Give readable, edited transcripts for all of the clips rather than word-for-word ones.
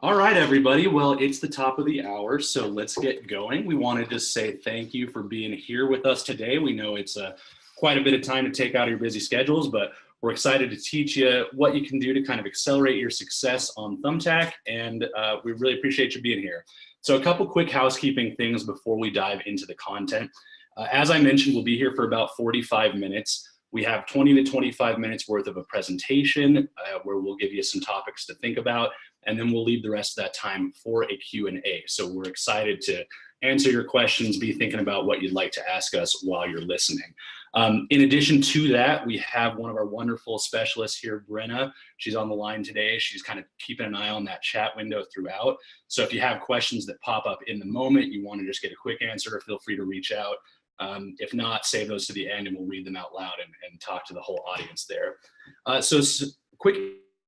All right, everybody. Well, it's the top of the hour, so let's get going. We want to just say thank you for being here with us today. We know it's quite a bit of time to take out of your busy schedules, but we're excited to teach you what you can do to kind of accelerate your success on Thumbtack, and we really appreciate you being here. So a couple quick housekeeping things before we dive into the content. As I mentioned, we'll be here for about 45 minutes. We have 20 to 25 minutes worth of a presentation where we'll give you some topics to think about, and then we'll leave the rest of that time for a Q&A. So we're excited to answer your questions, be thinking about what you'd like to ask us while you're listening. In addition to that, we have one of our wonderful specialists here, Brenna. She's on the line today. She's kind of keeping an eye on that chat window throughout. So if you have questions that pop up in the moment, you want to just get a quick answer, feel free to reach out. If not, save those to the end and we'll read them out loud and talk to the whole audience there. So quick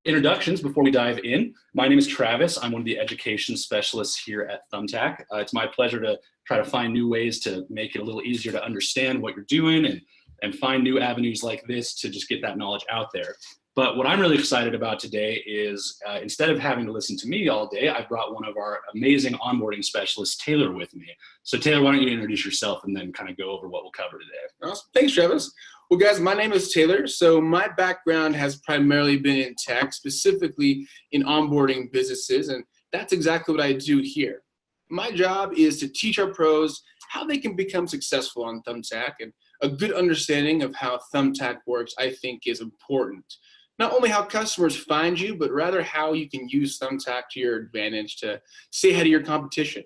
introductions before we dive in. My name is Travis. I'm one of the education specialists here at Thumbtack. It's my pleasure to try to find new ways to make it a little easier to understand what you're doing and find new avenues like this to just get that knowledge out there. But what I'm really excited about today is instead of having to listen to me all day, I brought one of our amazing onboarding specialists, Taylor, with me. So Taylor, why don't you introduce yourself and then kind of go over what we'll cover today. Awesome. Thanks, Travis. Well, guys, my name is Taylor. So my background has primarily been in tech, specifically in onboarding businesses, and that's exactly what I do here. My job is to teach our pros how they can become successful on Thumbtack, and a good understanding of how Thumbtack works, I think, is important. Not only how customers find you, but rather how you can use Thumbtack to your advantage to stay ahead of your competition.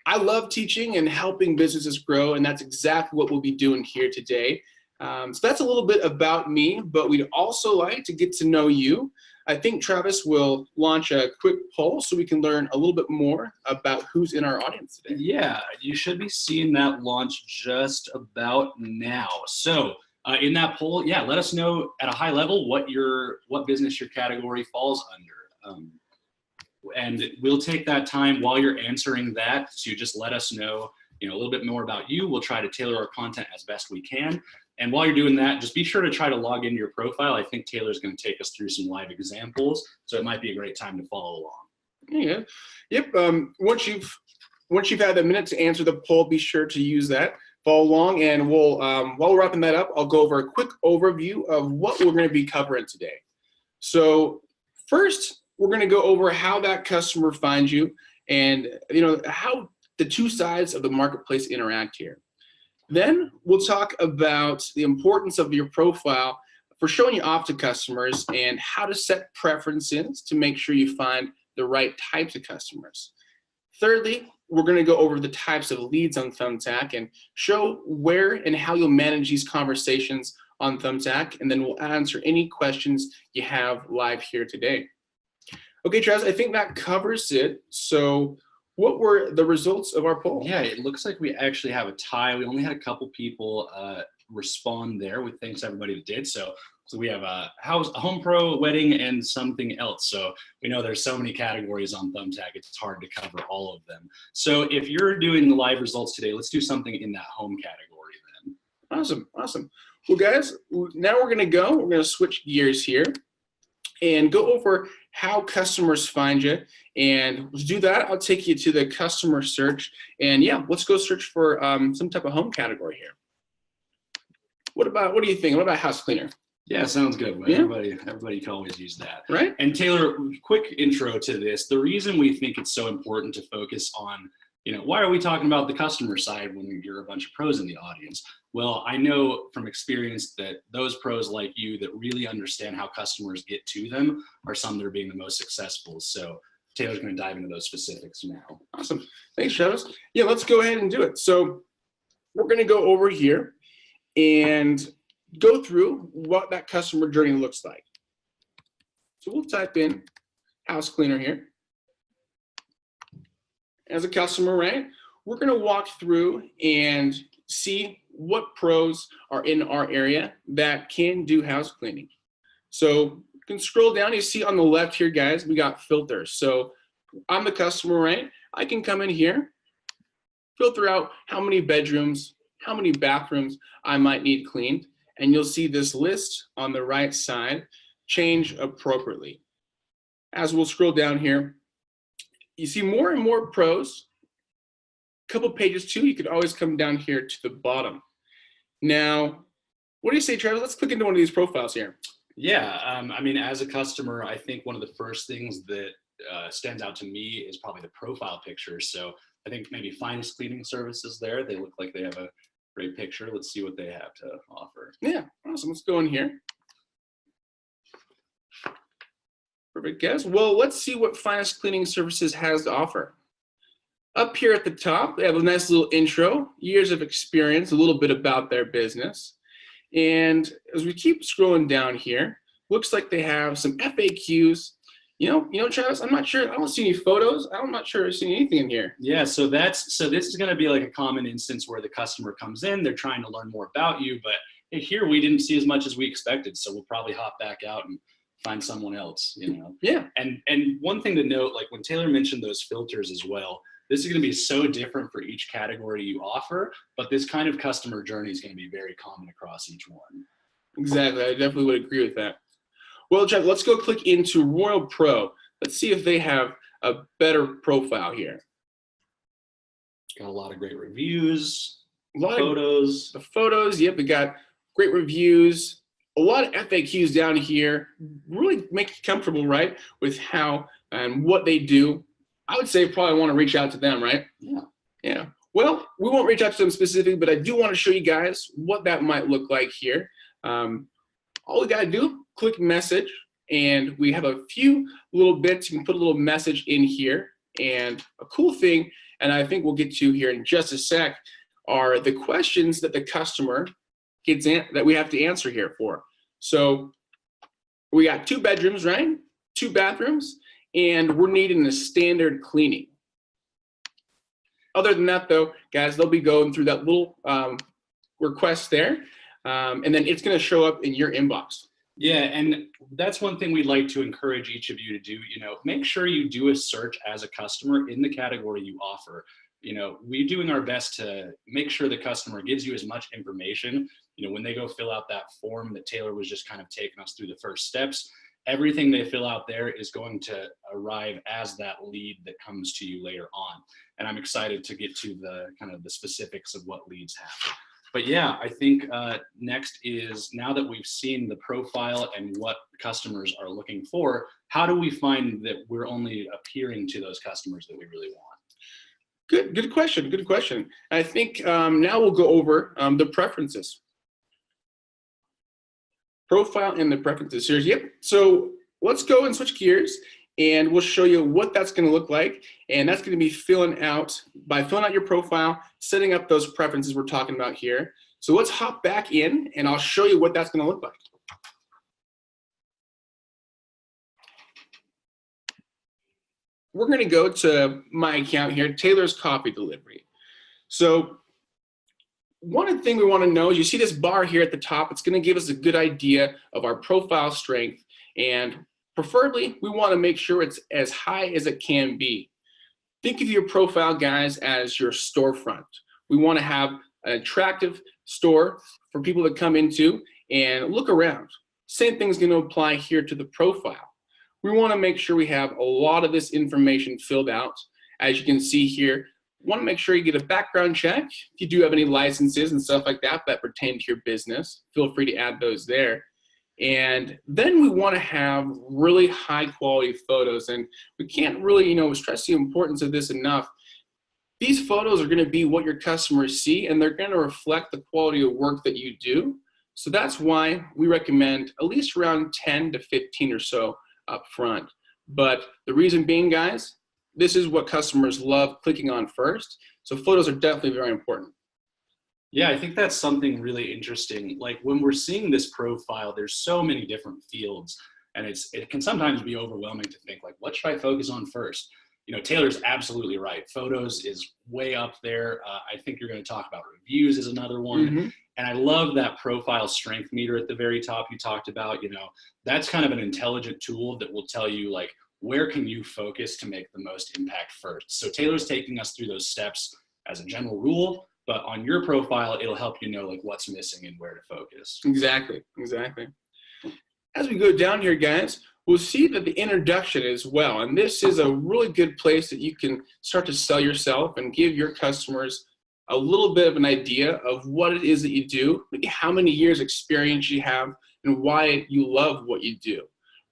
I love teaching and helping businesses grow, and that's exactly what we'll be doing here today. So that's a little bit about me, but we'd also like to get to know you. I think Travis will launch a quick poll so we can learn a little bit more about who's in our audience today. Yeah, you should be seeing that launch just about now. So in that poll, yeah, let us know at a high level what business your category falls under. And we'll take that time while you're answering that to just let us know, a little bit more about you. We'll try to tailor our content as best we can. And while you're doing that, just be sure to try to log into your profile. I think Taylor's going to take us through some live examples, so it might be a great time to follow along. Yeah. Yep. Once you've had a minute to answer the poll, be sure to use that. Follow along, and we'll while we're wrapping that up, I'll go over a quick overview of what we're going to be covering today. So first, we're going to go over how that customer finds you, and how the two sides of the marketplace interact here. Then we'll talk about the importance of your profile for showing you off to customers and how to set preferences to make sure you find the right types of customers. Thirdly, we're going to go over the types of leads on Thumbtack and show where and how you'll manage these conversations on Thumbtack, and then we'll answer any questions you have live here today. Okay, Travis, I think that covers it. So what were the results of our poll? Yeah, it looks like we actually have a tie. We only had a couple people respond there with thanks everybody that did. So we have a home pro, wedding, and something else. So we know there's so many categories on Thumbtack, it's hard to cover all of them. So if you're doing the live results today, let's do something in that home category then. Awesome. Well, guys, now we're going to switch gears here and go over how customers find you. And to do that, I'll take you to the customer search. And yeah, let's go search for some type of home category here. What do you think? What about house cleaner? Yeah, sounds good. Yeah. Everybody can always use that. Right. And Taylor, quick intro to this. The reason we think it's so important to focus on, why are we talking about the customer side when you're a bunch of pros in the audience? Well, I know from experience that those pros like you that really understand how customers get to them are some that are being the most successful. So Taylor's going to dive into those specifics now. Awesome. Thanks, Travis. Yeah, let's go ahead and do it. So we're going to go over here and go through what that customer journey looks like. So we'll type in house cleaner here. As a customer, right, we're going to walk through and see what pros are in our area that can do house cleaning. So you can scroll down, you see on the left here, guys, we got filters. So I'm the customer, right? I can come in here, filter out how many bedrooms, how many bathrooms I might need cleaned, and you'll see this list on the right side change appropriately. As we'll scroll down here, you see more and more pros. A couple pages too, you could always come down here to the bottom. Now, what do you say, Travis? Let's click into one of these profiles here. Yeah, I mean, as a customer, I think one of the first things that stands out to me is probably the profile picture. So I think maybe Finest Cleaning Services there. They look like they have a great picture. Let's see what they have to offer. Yeah, awesome. Let's go in here. Perfect, guys. Well, let's see what Finest Cleaning Services has to offer. Up here at the top, they have a nice little intro, years of experience, a little bit about their business. And as we keep scrolling down here, looks like they have some FAQs. You know, Travis, I'm not sure. I don't see any photos. I'm not sure I've seen anything in here. Yeah, so this is going to be like a common instance where the customer comes in, they're trying to learn more about you, but here we didn't see as much as we expected, so we'll probably hop back out and find someone else, you know. Yeah. And one thing to note, like when Taylor mentioned those filters as well, this is going to be so different for each category you offer, but this kind of customer journey is going to be very common across each one. Exactly. I definitely would agree with that. Well, Jeff, let's go click into Royal Pro. Let's see if they have a better profile here. Got a lot of great reviews, A lot photos. The photos, yep, we got great reviews, a lot of FAQs down here. Really make you comfortable, right, with how and what they do. I would say probably want to reach out to them, right? Yeah. Yeah. Well, we won't reach out to them specifically, but I do want to show you guys what that might look like here. All we got to do, click message, and we have a few little bits. You can put a little message in here. And a cool thing, and I think we'll get to here in just a sec, are the questions that the customer gets that we have to answer here for. So we got 2 bedrooms, right? 2 bathrooms. And we're needing a standard cleaning. Other than that, though, guys, they'll be going through that little request there, and then it's going to show up in your inbox. Yeah, and that's one thing we'd like to encourage each of you to do. You know, make sure you do a search as a customer in the category you offer. You know, we're doing our best to make sure the customer gives you as much information. You know, when they go fill out that form that Taylor was just kind of taking us through the first steps, everything they fill out there is going to arrive as that lead that comes to you later on. And I'm excited to get to the kind of the specifics of what leads have. But yeah, I think next is, now that we've seen the profile and what customers are looking for, how do we find that we're only appearing to those customers that we really want? Good question, good question. I think now we'll go over the preferences. Profile and the preferences here. Yep. So let's go and switch gears, and we'll show you what that's going to look like. And that's going to be filling out your profile, setting up those preferences we're talking about here. So let's hop back in, and I'll show you what that's going to look like. We're going to go to my account here, Taylor's Coffee Delivery. So one thing we want to know is, you see this bar here at the top. It's going to give us a good idea of our profile strength, and preferably we want to make sure it's as high as it can be. Think of your profile, guys, as your storefront. We want to have an attractive store for people to come into and look around. Same thing's going to apply here to the profile. We want to make sure we have a lot of this information filled out. As you can see here, want to make sure you get a background check. If you do have any licenses and stuff like that that pertain to your business, feel free to add those there. And then we want to have really high quality photos, and we can't really, stress the importance of this enough. These photos are going to be what your customers see, and they're going to reflect the quality of work that you do. So that's why we recommend at least around 10 to 15 or so up front. But the reason being, guys, this is what customers love clicking on first. So photos are definitely very important. Yeah, I think that's something really interesting. Like when we're seeing this profile, there's so many different fields, and it can sometimes be overwhelming to think, like, what should I focus on first? Taylor's absolutely right. Photos is way up there. I think you're going to talk about reviews is another one. Mm-hmm. And I love that profile strength meter at the very top you talked about. That's kind of an intelligent tool that will tell you, like, where can you focus to make the most impact first? So Taylor's taking us through those steps as a general rule, but on your profile, it'll help you know, like, what's missing and where to focus. Exactly. As we go down here, guys, we'll see that the introduction as well. And this is a really good place that you can start to sell yourself and give your customers a little bit of an idea of what it is that you do, maybe how many years experience you have, and why you love what you do.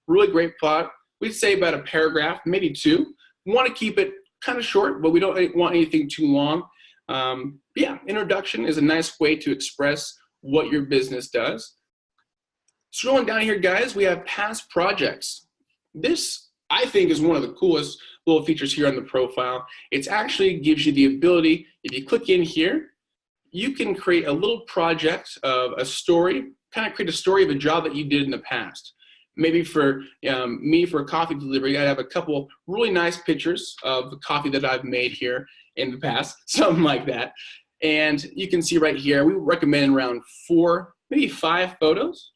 Really great plot. We'd say about a paragraph, maybe two. We want to keep it kind of short, but we don't want anything too long. Yeah, introduction is a nice way to express what your business does. Scrolling down here, guys, we have past projects. This, I think, is one of the coolest little features here on the profile. It actually gives you the ability, if you click in here, you can create a little project of a story, kind of create a story of a job that you did in the past. Maybe for me, for a coffee delivery, I have a couple really nice pictures of the coffee that I've made here in the past, something like that. And you can see right here, we recommend around 4, maybe 5 photos.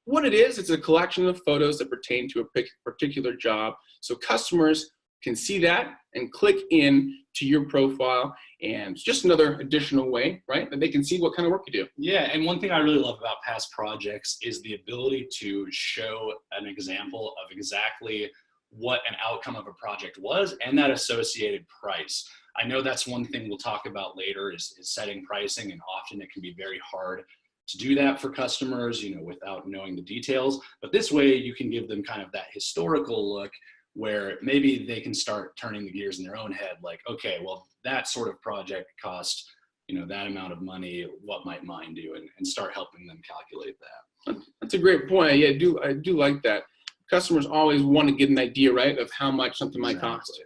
What it is, it's a collection of photos that pertain to a particular job. So customers can see that and click in to your profile, and just another additional way, right, that they can see what kind of work you do. Yeah, and one thing I really love about past projects is the ability to show an example of exactly what an outcome of a project was and that associated price. I know that's one thing we'll talk about later is setting pricing, and often it can be very hard to do that for customers, you know, without knowing the details. But this way you can give them kind of that historical look where maybe they can start turning the gears in their own head, like, okay, well, that sort of project cost, you know, that amount of money, what might mine do, and start helping them calculate that. That's a great point. Yeah, I do like that. Customers always want to get an idea, right, of how much something might cost.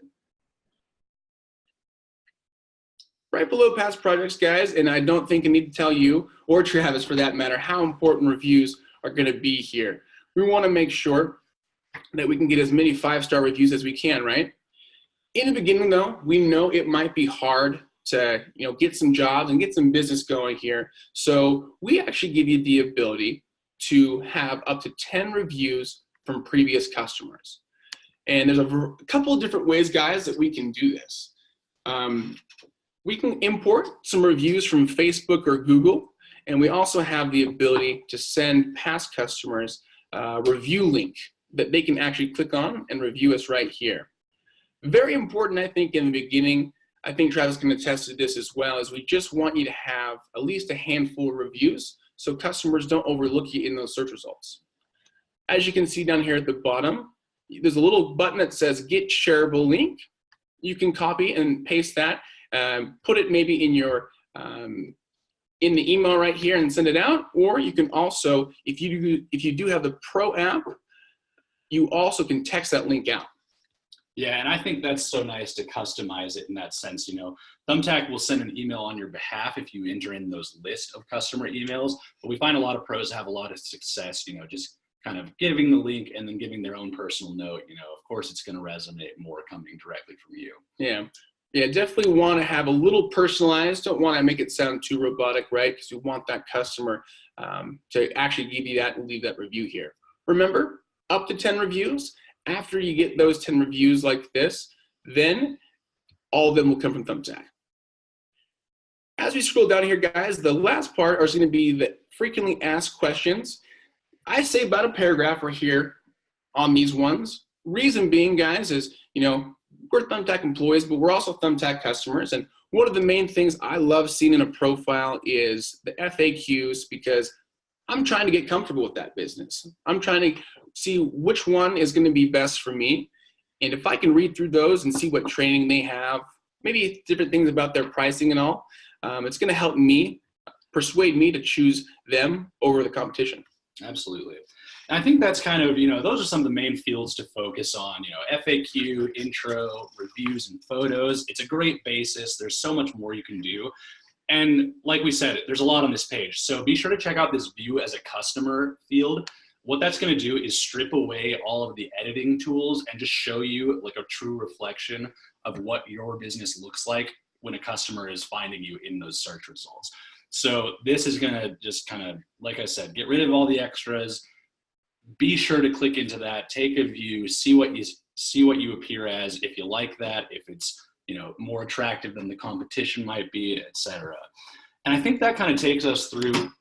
Right below past projects, guys, and I don't think I need to tell you, or Travis for that matter, how important reviews are going to be here. We want to make sure that we can get as many 5-star reviews as we can, right? In the beginning, though, we know it might be hard to, you know, get some jobs and get some business going here. So we actually give you the ability to have up to 10 reviews from previous customers. And there's a couple of different ways, guys, that we can do this. We can import some reviews from Facebook or Google, and we also have the ability to send past customers a review link that they can actually click on and review us right here. Very important, I think, in the beginning. I think Travis can attest to this as well, is we just want you to have at least a handful of reviews so customers don't overlook you in those search results. As you can see down here at the bottom, there's a little button that says Get Shareable Link. You can copy and paste that, put it maybe in your in the email right here and send it out, or you can also, if you do have the Pro app, you also can text that link out. Yeah, and I think that's so nice to customize it in that sense. You know, Thumbtack will send an email on your behalf if you enter in those list of customer emails, but we find a lot of pros have a lot of success, you know, just kind of giving the link and then giving their own personal note. You know, of course, it's going to resonate more coming directly from you. Yeah, definitely want to have a little personalized. Don't want to make it sound too robotic, right? Because you want that customer to actually give you that and leave that review here. Remember, up to 10 reviews. After you get those 10 reviews like this, then all of them will come from Thumbtack. As we scroll down here, guys, the last part is going to be the frequently asked questions. I say about a paragraph right here on these ones. Reason being, guys, is, you know, we're Thumbtack employees, but we're also Thumbtack customers. And one of the main things I love seeing in a profile is the FAQs, because I'm trying to get comfortable with that business. I'm trying to see which one is going to be best for me. And if I can read through those and see what training they have, maybe different things about their pricing and all, it's going to help me, persuade me to choose them over the competition. Absolutely. And I think that's kind of, you know, those are some of the main fields to focus on, you know, FAQ, intro, reviews, and photos. It's a great basis. There's so much more you can do. And like we said, there's a lot on this page. So be sure to check out this view as a customer field. What that's going to do is strip away all of the editing tools and just show you like a true reflection of what your business looks like when a customer is finding you in those search results. So this is going to just kind of, like I said, get rid of all the extras. Be sure to click into that, take a view, see what you appear as, if you like that, if it's, you know, more attractive than the competition might be, etc. And I think that kind of takes us through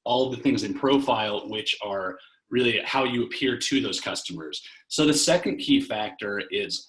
all of the things in profile, which are really how you appear to those customers. So the second key factor is,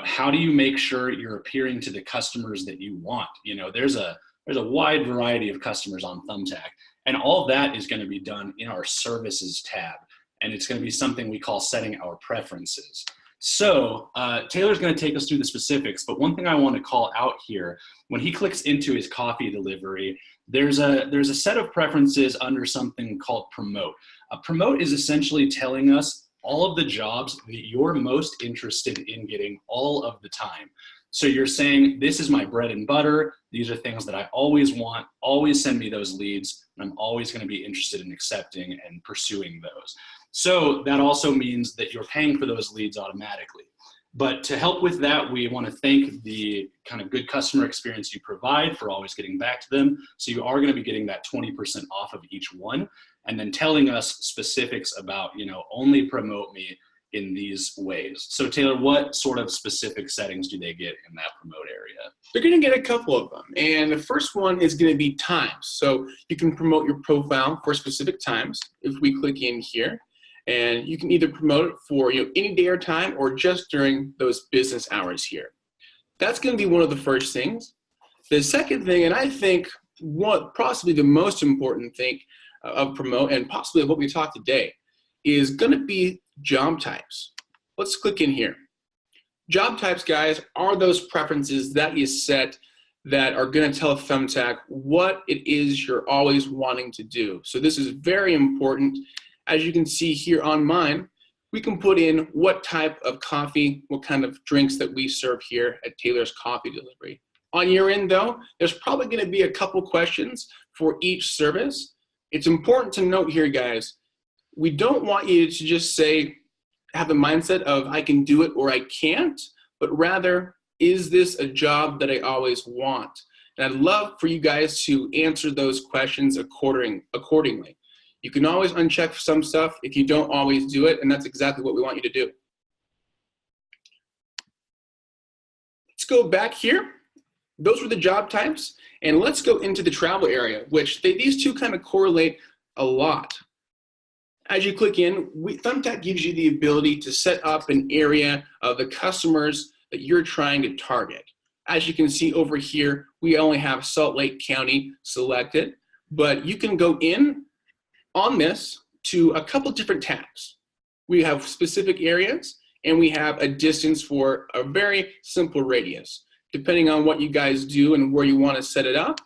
how do you make sure you're appearing to the customers that you want? There's a wide variety of customers on Thumbtack, and all of that is going to be done in our services tab. And it's going to be something we call setting our preferences. So Taylor's going to take us through the specifics, but one thing I want to call out here, when he clicks into his coffee delivery, there's a set of preferences under something called promote. Promote is essentially telling us all of the jobs that you're most interested in getting all of the time. So you're saying, this is my bread and butter. These are things that I always want. Always send me those leads. And I'm always going to be interested in accepting and pursuing those. So that also means that you're paying for those leads automatically. But to help with that, we want to thank the kind of good customer experience you provide for always getting back to them. So you are going to be getting that 20% off of each one, and then telling us specifics about, only promote me in these ways. So Taylor, what sort of specific settings do they get in that promote area? They're going to get a couple of them. And the first one is going to be times. So you can promote your profile for specific times. If we click in here, and you can either promote it for any day or time, or just during those business hours here. That's going to be one of the first things. The second thing, and I think possibly the most important thing of promote, and possibly of what we talked today, is going to be job types. Let's click in here. Job types, guys, are those preferences that you set that are going to tell Thumbtack what it is you're always wanting to do. So this is very important. As you can see here on mine, we can put in what type of coffee, what kind of drinks that we serve here at Taylor's Coffee Delivery. On your end, though, there's probably going to be a couple questions for each service. It's important to note here, guys, we don't want you to just have the mindset of I can do it or I can't, but rather, is this a job that I always want? And I'd love for you guys to answer those questions accordingly. You can always uncheck some stuff if you don't always do it, and that's exactly what we want you to do. Let's go back here. Those were the job types, and let's go into the travel area, which these two kind of correlate a lot. As you click in, Thumbtack gives you the ability to set up an area of the customers that you're trying to target. As you can see over here, we only have Salt Lake County selected, but you can go in on this to a couple different tabs. We have specific areas, and we have a distance for a very simple radius. Depending on what you guys do and where you want to set it up,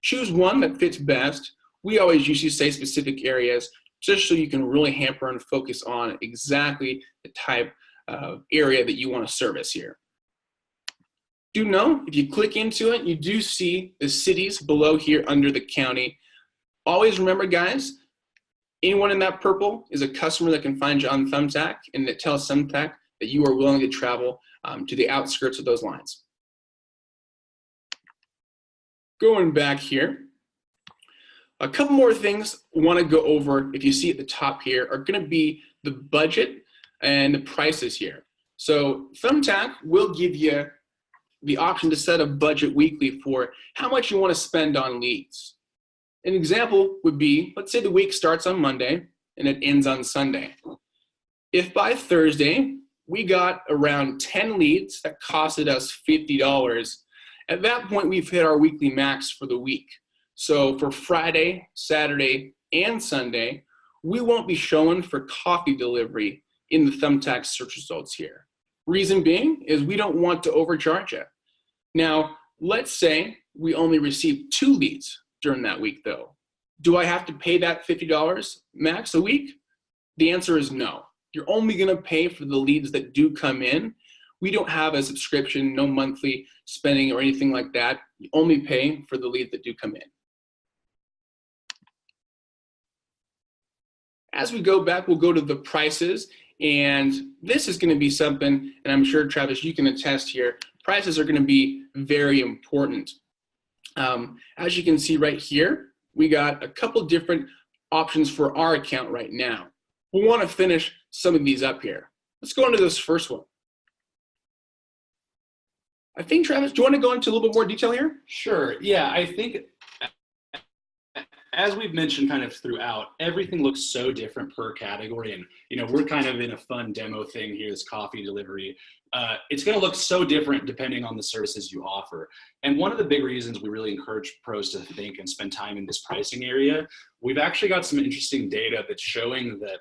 choose one that fits best. We always usually say specific areas, just so you can really hamper and focus on exactly the type of area that you want to service here. Do know, if you click into it, you do see the cities below here under the county. Always remember, guys, anyone in that purple is a customer that can find you on Thumbtack, and that tells Thumbtack that you are willing to travel to the outskirts of those lines. Going back here, a couple more things I want to go over, if you see at the top here, are going to be the budget and the prices here. So Thumbtack will give you the option to set a budget weekly for how much you want to spend on leads. An example would be, let's say the week starts on Monday and it ends on Sunday. If by Thursday we got around 10 leads that costed us $50, at that point we've hit our weekly max for the week. So for Friday, Saturday, and Sunday, we won't be showing for coffee delivery in the Thumbtack search results here. Reason being is we don't want to overcharge you. Now, let's say we only receive 2 leads during that week though. Do I have to pay that $50 max a week? The answer is no. You're only gonna pay for the leads that do come in. We don't have a subscription, no monthly spending or anything like that. You only pay for the leads that do come in. As we go back, we'll go to the prices, and this is gonna be something, and I'm sure, Travis, you can attest here, prices are gonna be very important. As you can see right here, we got a couple different options for our account right now. We'll wanna finish some of these up here. Let's go into this first one. I think, Travis, do you wanna go into a little bit more detail here? Sure, yeah, I think as we've mentioned kind of throughout, everything looks so different per category. And, we're kind of in a fun demo thing here, this coffee delivery. It's going to look so different depending on the services you offer. And one of the big reasons we really encourage pros to think and spend time in this pricing area, we've actually got some interesting data that's showing that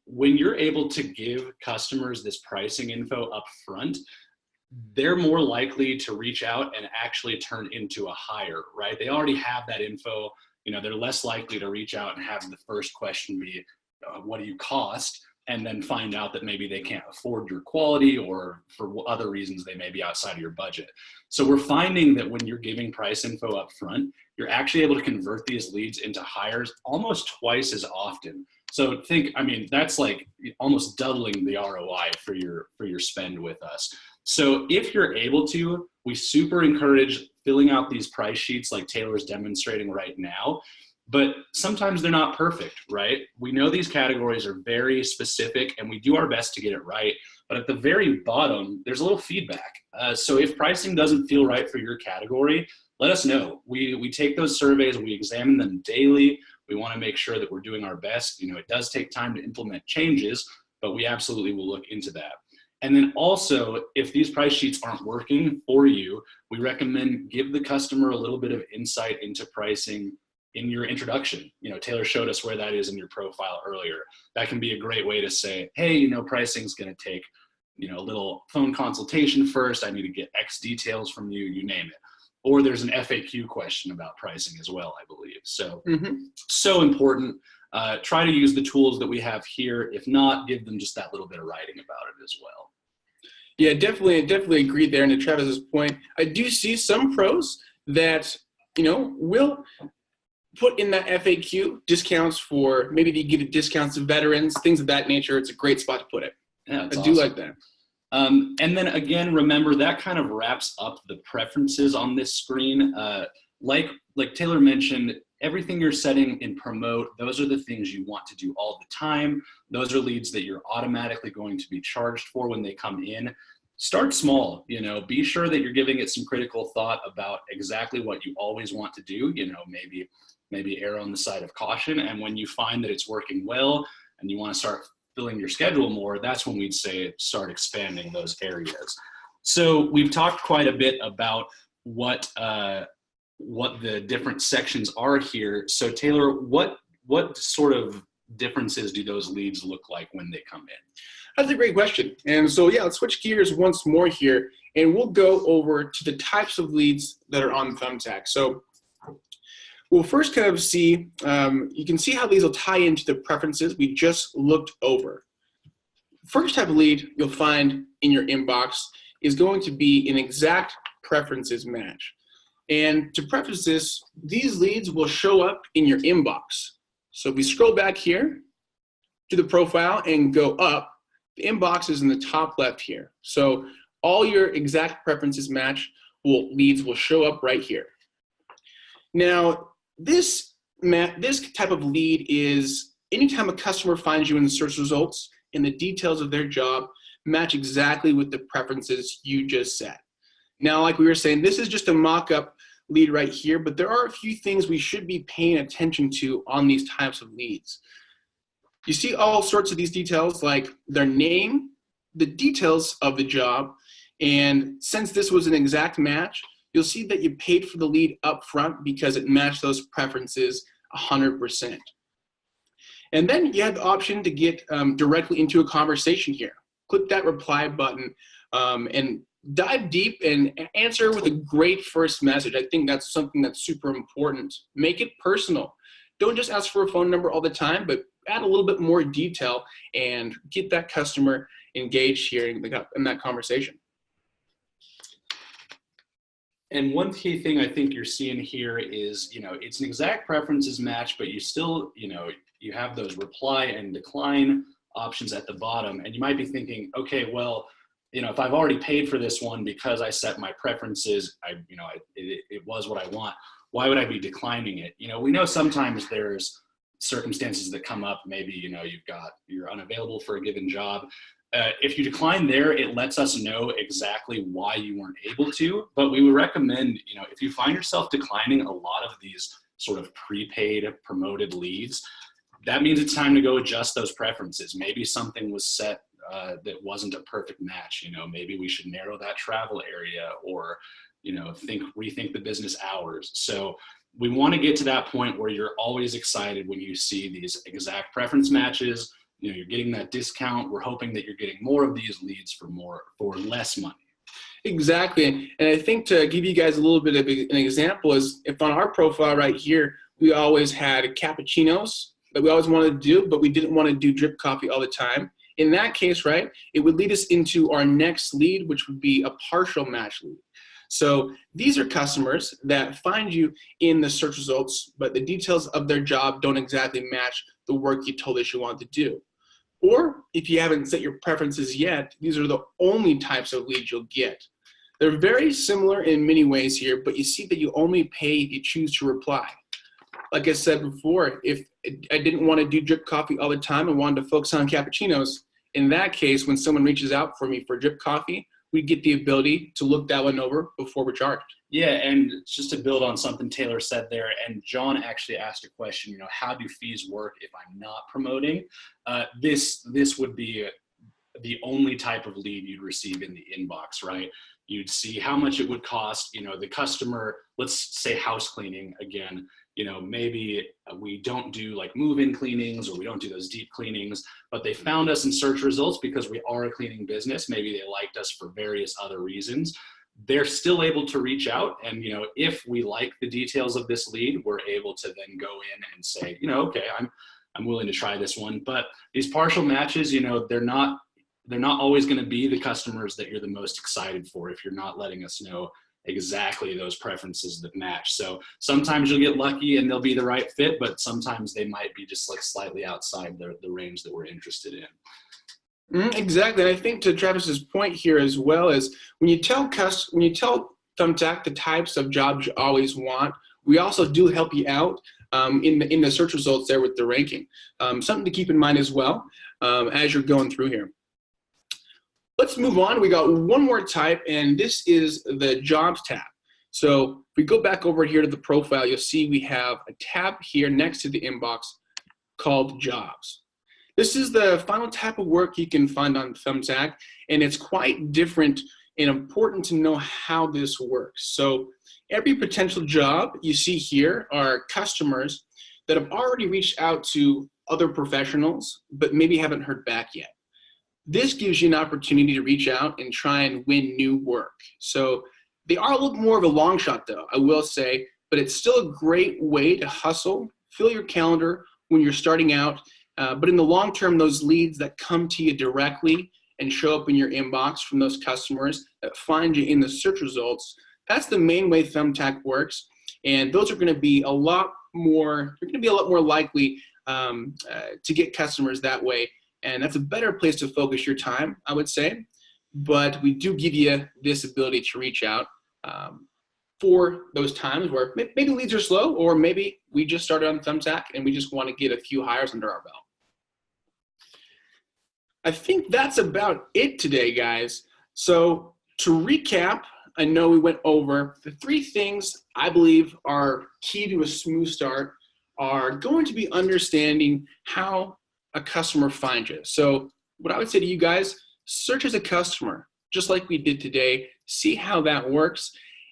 when you're able to give customers this pricing info up front, they're more likely to reach out and actually turn into a hire, right? They already have that info. They're less likely to reach out and have the first question be, what do you cost? And then find out that maybe they can't afford your quality, or for other reasons they may be outside of your budget. So we're finding that when you're giving price info up front, you're actually able to convert these leads into hires almost twice as often. So that's like almost doubling the ROI for your spend with us. So if you're able to, we super encourage filling out these price sheets like Taylor's demonstrating right now. But sometimes they're not perfect, right? We know these categories are very specific and we do our best to get it right. But at the very bottom, there's a little feedback. So if pricing doesn't feel right for your category, let us know. We take those surveys, we examine them daily. We want to make sure that we're doing our best. It does take time to implement changes, but we absolutely will look into that. And then also, if these price sheets aren't working for you, we recommend give the customer a little bit of insight into pricing in your introduction. Taylor showed us where that is in your profile earlier. That can be a great way to say, hey, pricing's going to take, a little phone consultation first. I need to get X details from you, you name it. Or there's an FAQ question about pricing as well, I believe. So, so important. Try to use the tools that we have here. If not, give them just that little bit of writing about it as well. Yeah, definitely agree there. And to Travis's point, I do see some pros that, will put in that FAQ discounts for, maybe they give discounts to veterans, things of that nature. It's a great spot to put it. Yeah, I do like that. And then again, remember that kind of wraps up the preferences on this screen. Like Taylor mentioned, everything you're setting in promote, those are the things you want to do all the time. Those are leads that you're automatically going to be charged for when they come in. Start small, be sure that you're giving it some critical thought about exactly what you always want to do, maybe err on the side of caution. And when you find that it's working well and you want to start filling your schedule more, that's when we'd say start expanding those areas. So we've talked quite a bit about what the different sections are here. So Taylor, what sort of differences do those leads look like when they come in? That's a great question. And so, let's switch gears once more here, and we'll go over to the types of leads that are on Thumbtack. So we'll first kind of see, you can see how these will tie into the preferences we just looked over. First type of lead you'll find in your inbox is going to be an exact preferences match. And to preface this, these leads will show up in your inbox. So if we scroll back here to the profile and go up, the inbox is in the top left here. So all your exact preferences match leads will show up right here. Now, this type of lead is anytime a customer finds you in the search results and the details of their job match exactly with the preferences you just set. Now, like we were saying, this is just a mock-up lead right here, but there are a few things we should be paying attention to on these types of leads. You see all sorts of these details like their name, the details of the job, and since this was an exact match, you'll see that you paid for the lead up front because it matched those preferences 100%. And then you have the option to get directly into a conversation here. Click that reply button and dive deep and answer with a great first message. I think that's something that's super important. Make it personal. Don't just ask for a phone number all the time, but add a little bit more detail and get that customer engaged here in that conversation. And one key thing I think you're seeing here is, it's an exact preferences match, but you still, you have those reply and decline options at the bottom. And you might be thinking, okay, well, if I've already paid for this one because I set my preferences, it was what I want, why would I be declining it? We know sometimes there's circumstances that come up. Maybe, you're unavailable for a given job. If you decline there, it lets us know exactly why you weren't able to, but we would recommend, if you find yourself declining a lot of these sort of prepaid promoted leads, that means it's time to go adjust those preferences. Maybe something was set that wasn't a perfect match. Maybe we should narrow that travel area, or rethink the business hours. So we want to get to that point where you're always excited when you see these exact preference matches. You're getting that discount. We're hoping that you're getting more of these leads for less money. Exactly. And I think to give you guys a little bit of an example is, if on our profile right here, we always had cappuccinos that we always wanted to do, but we didn't want to do drip coffee all the time. In that case, right, it would lead us into our next lead, which would be a partial match lead. So these are customers that find you in the search results, but the details of their job don't exactly match the work you told us you wanted to do. Or if you haven't set your preferences yet, these are the only types of leads you'll get. They're very similar in many ways here, but you see that you only pay if you choose to reply. Like I said before, if I didn't want to do drip coffee all the time and wanted to focus on cappuccinos, in that case, when someone reaches out for me for drip coffee, we get the ability to look that one over before we're charged. Yeah, and just to build on something Taylor said there, and John actually asked a question, how do fees work if I'm not promoting? This would be the only type of lead you'd receive in the inbox, right? You'd see how much it would cost, the customer, let's say house cleaning again, maybe we don't do like move-in cleanings, or we don't do those deep cleanings, but they found us in search results because we are a cleaning business. Maybe they liked us for various other reasons. They're still able to reach out, and if we like the details of this lead, we're able to then go in and say, okay, I'm willing to try this one. But these partial matches, they're not always going to be the customers that you're the most excited for if you're not letting us know exactly those preferences that match. So sometimes you'll get lucky and they'll be the right fit, but sometimes they might be just like slightly outside the range that we're interested in. Exactly. And I think to Travis's point here as well is, when you tell Thumbtack the types of jobs you always want, we also do help you out in the search results there with the ranking. Something to keep in mind as well as you're going through here. Let's move on. We got one more type, and this is the Jobs tab. So if we go back over here to the profile, you'll see we have a tab here next to the inbox called Jobs. This is the final type of work you can find on Thumbtack, and it's quite different and important to know how this works. So every potential job you see here are customers that have already reached out to other professionals, but maybe haven't heard back yet. This gives you an opportunity to reach out and try and win new work. So they are a little more of a long shot though, I will say, but it's still a great way to hustle, fill your calendar when you're starting out. But in the long term, those leads that come to you directly and show up in your inbox from those customers that find you in the search results, that's the main way Thumbtack works. And those are going to be a lot more, you're going to be a lot more likely to get customers that way. And that's a better place to focus your time, I would say. But we do give you this ability to reach out for those times where maybe leads are slow, or maybe we just started on Thumbtack and we just want to get a few hires under our belt. I think that's about it today, guys. So to recap, I know we went over the 3 things I believe are key to a smooth start are going to be understanding how a customer finds you. So what I would say to you guys, search as a customer, just like we did today, see how that works.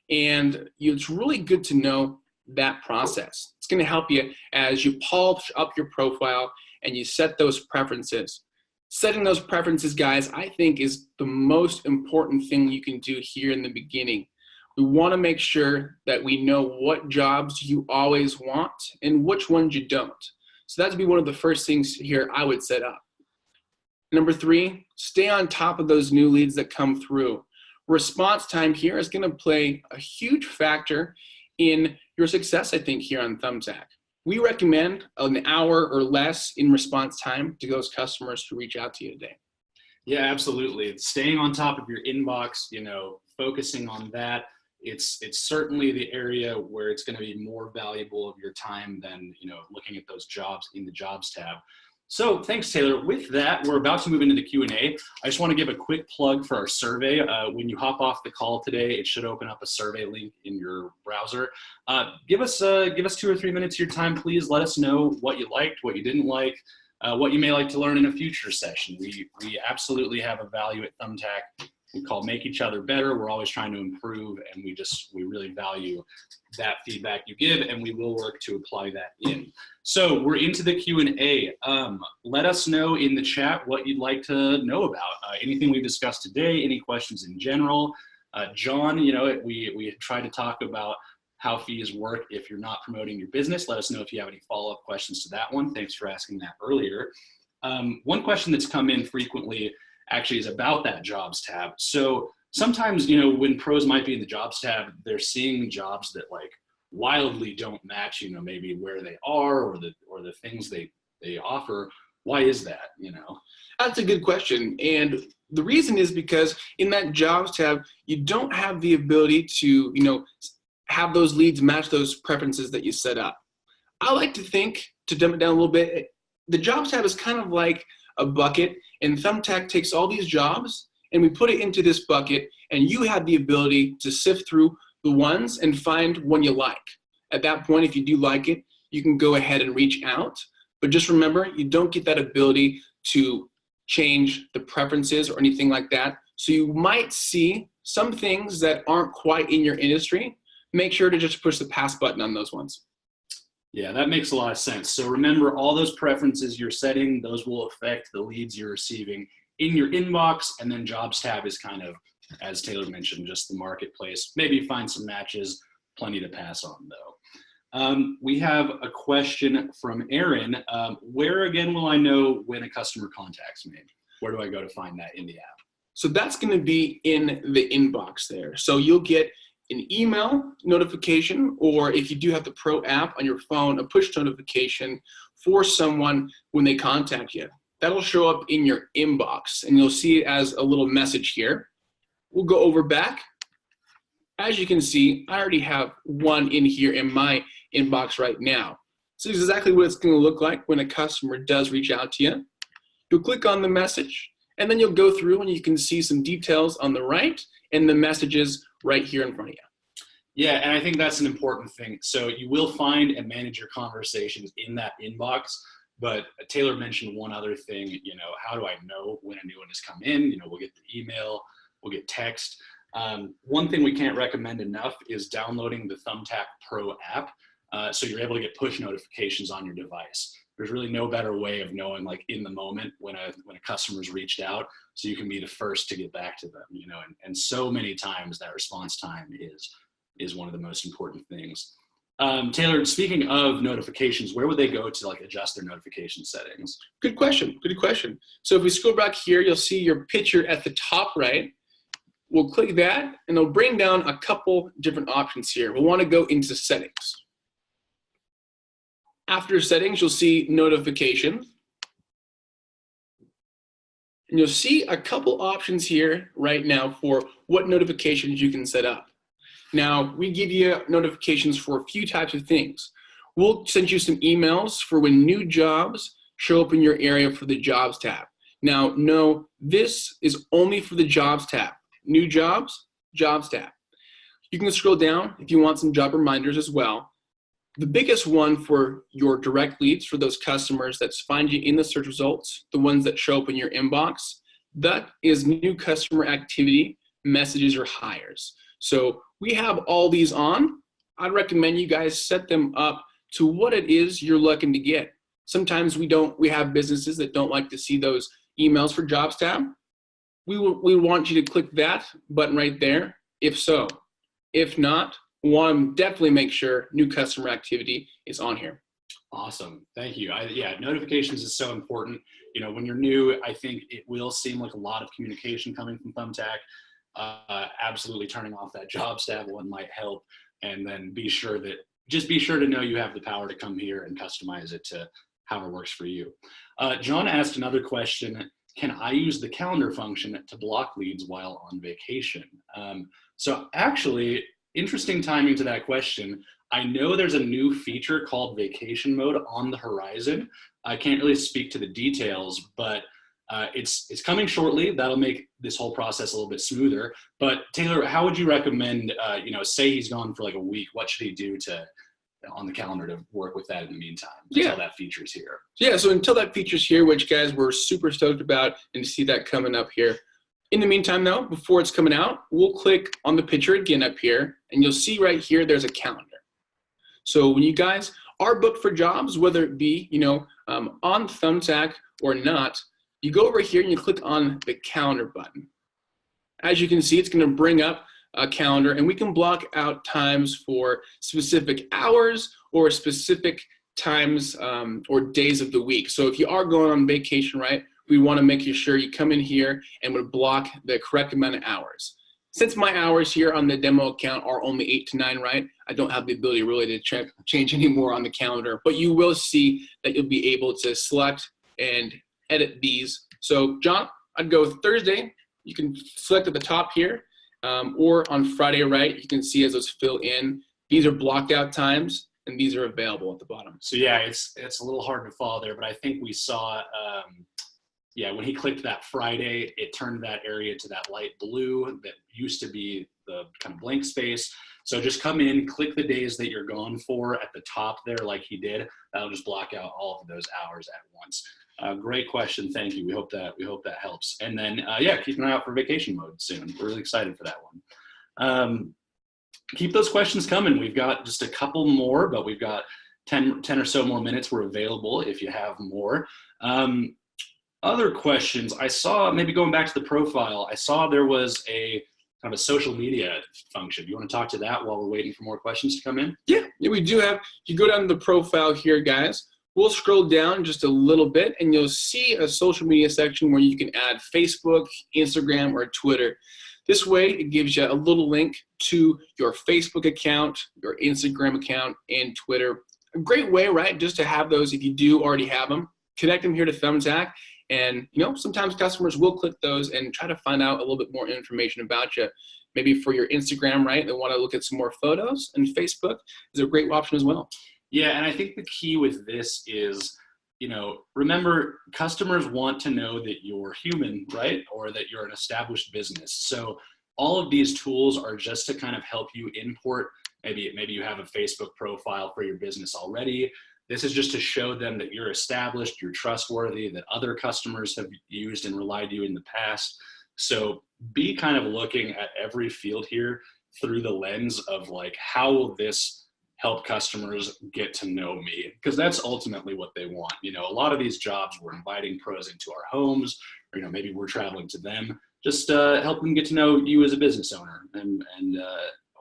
And it's really good to know that process. It's going to help you as you polish up your profile and you set those preferences. Setting those preferences, guys, I think is the most important thing you can do here in the beginning. We want to make sure that we know what jobs you always want and which ones you don't. So that'd be one of the first things here I would set up. Number 3, stay on top of those new leads that come through. Response time here is going to play a huge factor in your success, I think, here on Thumbtack. We recommend an hour or less in response time to those customers who reach out to you today. Yeah, absolutely. Staying on top of your inbox, focusing on that. It's certainly the area where it's going to be more valuable of your time than, looking at those jobs in the Jobs tab. So thanks, Taylor. With that, we're about to move into the Q&A. I just want to give a quick plug for our survey. When you hop off the call today, it should open up a survey link in your browser. Give us 2 or 3 minutes of your time, please. Let us know what you liked, what you didn't like, what you may like to learn in a future session. We absolutely have a value at Thumbtack. We call Make Each Other Better. We're always trying to improve, and we really value that feedback you give, and we will work to apply that in. So we're into the Q&A. Let us know in the chat what you'd like to know about. Anything we discussed today, any questions in general. John, we tried to talk about how fees work if you're not promoting your business. Let us know if you have any follow-up questions to that one. Thanks for asking that earlier. One question that's come in frequently actually is about that jobs tab. So sometimes, when pros might be in the jobs tab, they're seeing jobs that like wildly don't match, maybe where they are or the things they offer. Why is that, That's a good question. And the reason is because in that jobs tab, you don't have the ability to, have those leads match those preferences that you set up. I like to think, to dumb it down a little bit, the jobs tab is kind of like a bucket, and Thumbtack takes all these jobs and we put it into this bucket, and you have the ability to sift through the ones and find one you like. At that point, if you do like it, you can go ahead and reach out. But just remember, you don't get that ability to change the preferences or anything like that. So you might see some things that aren't quite in your industry. Make sure to just push the pass button on those ones. Yeah, that makes a lot of sense. So remember, all those preferences you're setting, those will affect the leads you're receiving in your inbox. And then jobs tab is kind of, as Taylor mentioned, just the marketplace. Maybe find some matches, plenty to pass on though. We have a question from Aaron. Where again will I know when a customer contacts me? Where do I go to find that in the app? So that's going to be in the inbox there. So you'll get an email notification, or if you do have the Pro app on your phone, a push notification for someone when they contact you. That'll show up in your inbox, and you'll see it as a little message here. We'll go over back. As you can see, I already have one in here in my inbox right now. So this is exactly what it's going to look like when a customer does reach out to you. You'll click on the message, and then you'll go through and you can see some details on the right and the messages right here in front of you. Yeah, and I think that's an important thing. So you will find and manage your conversations in that inbox. But Taylor mentioned one other thing, how do I know when a new one has come in? We'll get the email, we'll get text. One thing we can't recommend enough is downloading the Thumbtack Pro app. So you're able to get push notifications on your device. There's really no better way of knowing, like in the moment when a customer's reached out, so you can be the first to get back to them, and so many times that response time is one of the most important things. Taylor, speaking of notifications, where would they go to like adjust their notification settings? Good question. So if we scroll back here, you'll see your picture at the top right. We'll click that, and it'll bring down a couple different options here. We'll want to go into settings. After settings, you'll see notifications. And you'll see a couple options here right now for what notifications you can set up. Now, we give you notifications for a few types of things. We'll send you some emails for when new jobs show up in your area for the jobs tab. Now, no, this is only for the jobs tab. New jobs, jobs tab. You can scroll down if you want some job reminders as well. The biggest one for your direct leads, for those customers that find you in the search results, the ones that show up in your inbox, that is new customer activity, messages, or hires. So we have all these on. I'd recommend you guys set them up to what it is you're looking to get. Sometimes we have businesses that don't like to see those emails for jobs tab. We want you to click that button right there, if so. If not, one, definitely make sure new customer activity is on here. Awesome. Thank you. Yeah, notifications is so important. When you're new, I think it will seem like a lot of communication coming from Thumbtack. Absolutely turning off that jobs tab one might help. And then be sure to know you have the power to come here and customize it to however works for you. John asked another question. Can I use the calendar function to block leads while on vacation? So actually, interesting timing to that question. I know there's a new feature called vacation mode on the horizon. I can't really speak to the details, but it's coming shortly. That'll make this whole process a little bit smoother. But Taylor, how would you recommend, say he's gone for like a week, what should he do on the calendar to work with that in the meantime until that feature's here? Yeah, so until that feature's here, which guys we're super stoked about and to see that coming up here. In the meantime though, before it's coming out, we'll click on the picture again up here and you'll see right here there's a calendar. So when you guys are booked for jobs, whether it be, on Thumbtack or not, you go over here and you click on the calendar button. As you can see, it's going to bring up a calendar and we can block out times for specific hours or specific times or days of the week. So if you are going on vacation, right, we want to make sure you come in here and would block the correct amount of hours. Since my hours here on the demo account are only 8 to 9, right, I don't have the ability really to change any more on the calendar, but you will see that you'll be able to select and edit these. So John, I'd go with Thursday. You can select at the top here, or on Friday, right, you can see as those fill in. These are blocked out times, and these are available at the bottom. So yeah, it's a little hard to follow there, but I think we saw, when he clicked that Friday, it turned that area to that light blue that used to be the kind of blank space. So just come in, click the days that you're gone for at the top there like he did. That'll just block out all of those hours at once. Great question. Thank you. We hope that helps. And then, keep an eye out for vacation mode soon. We're really excited for that one. Keep those questions coming. We've got just a couple more, but we've got 10 or so more minutes. We're available if you have more. Other questions, I saw, maybe going back to the profile, I saw there was a kind of a social media function. You want to talk to that while we're waiting for more questions to come in? Yeah, we do have. You go down to the profile here, guys. We'll scroll down just a little bit and you'll see a social media section where you can add Facebook, Instagram, or Twitter. This way, it gives you a little link to your Facebook account, your Instagram account, and Twitter. A great way, right, just to have those if you do already have them. Connect them here to Thumbtack. And, sometimes customers will click those and try to find out a little bit more information about you. Maybe for your Instagram, right, they want to look at some more photos, and Facebook is a great option as well. Yeah, and I think the key with this is, remember, customers want to know that you're human, right, or that you're an established business. So all of these tools are just to kind of help you import. Maybe you have a Facebook profile for your business already. This is just to show them that you're established, you're trustworthy, that other customers have used and relied on you in the past. So be kind of looking at every field here through the lens of like, how will this help customers get to know me? Because that's ultimately what they want. A lot of these jobs, we're inviting pros into our homes, or maybe we're traveling to them. Just help them get to know you as a business owner, and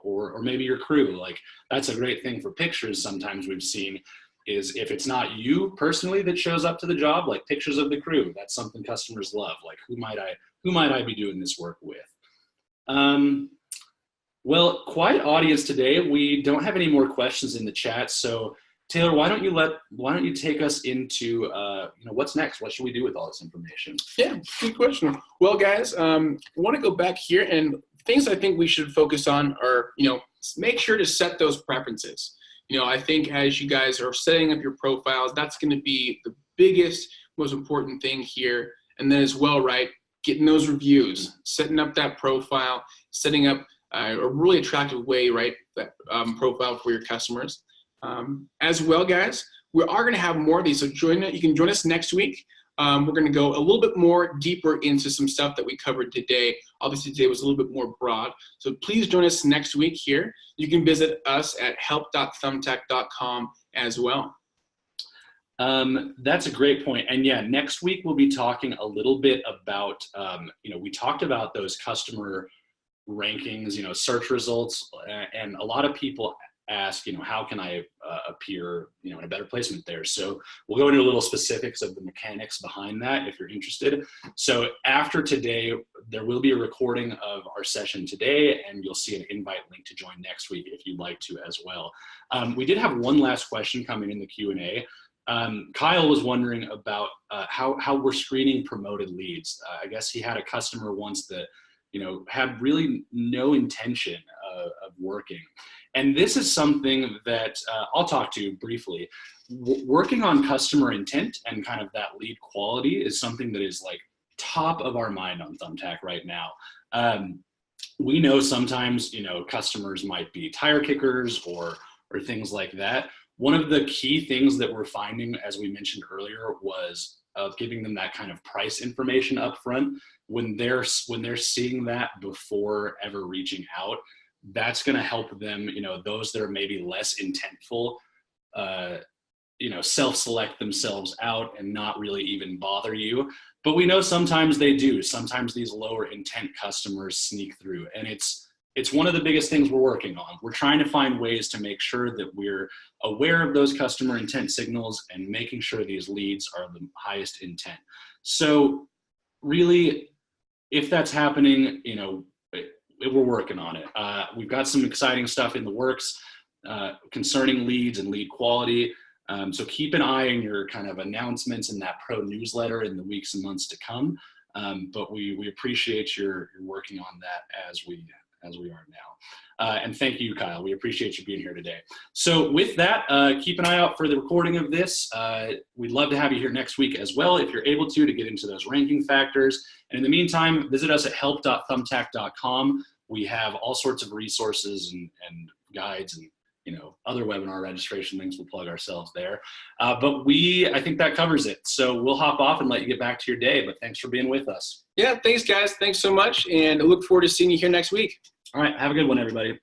or maybe your crew. Like, that's a great thing for pictures. Sometimes we've seen is if it's not you personally that shows up to the job, like pictures of the crew. That's something customers love. Like, who might I be doing this work with? Well, quiet audience today. We don't have any more questions in the chat. So Taylor, why don't you take us into what's next? What should we do with all this information? Yeah, good question. Well, guys, I want to go back here, and things I think we should focus on are, make sure to set those preferences. I think as you guys are setting up your profiles, that's going to be the biggest, most important thing here. And then as well, right, getting those reviews, setting up that profile, setting up a really attractive way, right, that profile for your customers. As well, guys, we are going to have more of these, so you can join us next week. We're going to go a little bit more deeper into some stuff that we covered today. Obviously, today was a little bit more broad. So please join us next week here. You can visit us at help.thumbtack.com as well. That's a great point. And yeah, next week we'll be talking a little bit about, we talked about those customer rankings, search results, and a lot of people ask, how can I appear, in a better placement there? So we'll go into a little specifics of the mechanics behind that if you're interested. So after today, there will be a recording of our session today, and you'll see an invite link to join next week if you'd like to as well. We did have one last question coming in the Q&A. Kyle was wondering about how we're screening promoted leads. I guess he had a customer once that, had really no intention of working. And this is something that I'll talk to briefly. Working on customer intent and kind of that lead quality is something that is like top of our mind on Thumbtack right now. We know sometimes, customers might be tire kickers or things like that. One of the key things that we're finding, as we mentioned earlier, was giving them that kind of price information up front. When they're seeing that before ever reaching out, that's going to help them, those that are maybe less intentful, self-select themselves out and not really even bother you. But we know sometimes they do. Sometimes these lower intent customers sneak through, and it's one of the biggest things we're working on. We're trying to find ways to make sure that we're aware of those customer intent signals and making sure these leads are the highest intent. So really, if that's happening, we're working on it. We've got some exciting stuff in the works concerning leads and lead quality. So keep an eye on your kind of announcements in that pro newsletter in the weeks and months to come. But we appreciate your working on that as we are now. And thank you, Kyle. We appreciate you being here today. So with that, keep an eye out for the recording of this. We'd love to have you here next week as well, if you're able to get into those ranking factors. And in the meantime, visit us at help.thumbtack.com. We have all sorts of resources and guides and other webinar registration links. We'll plug ourselves there. But I think that covers it. So we'll hop off and let you get back to your day, but thanks for being with us. Yeah, thanks guys. Thanks so much. And I look forward to seeing you here next week. All right. Have a good one, everybody.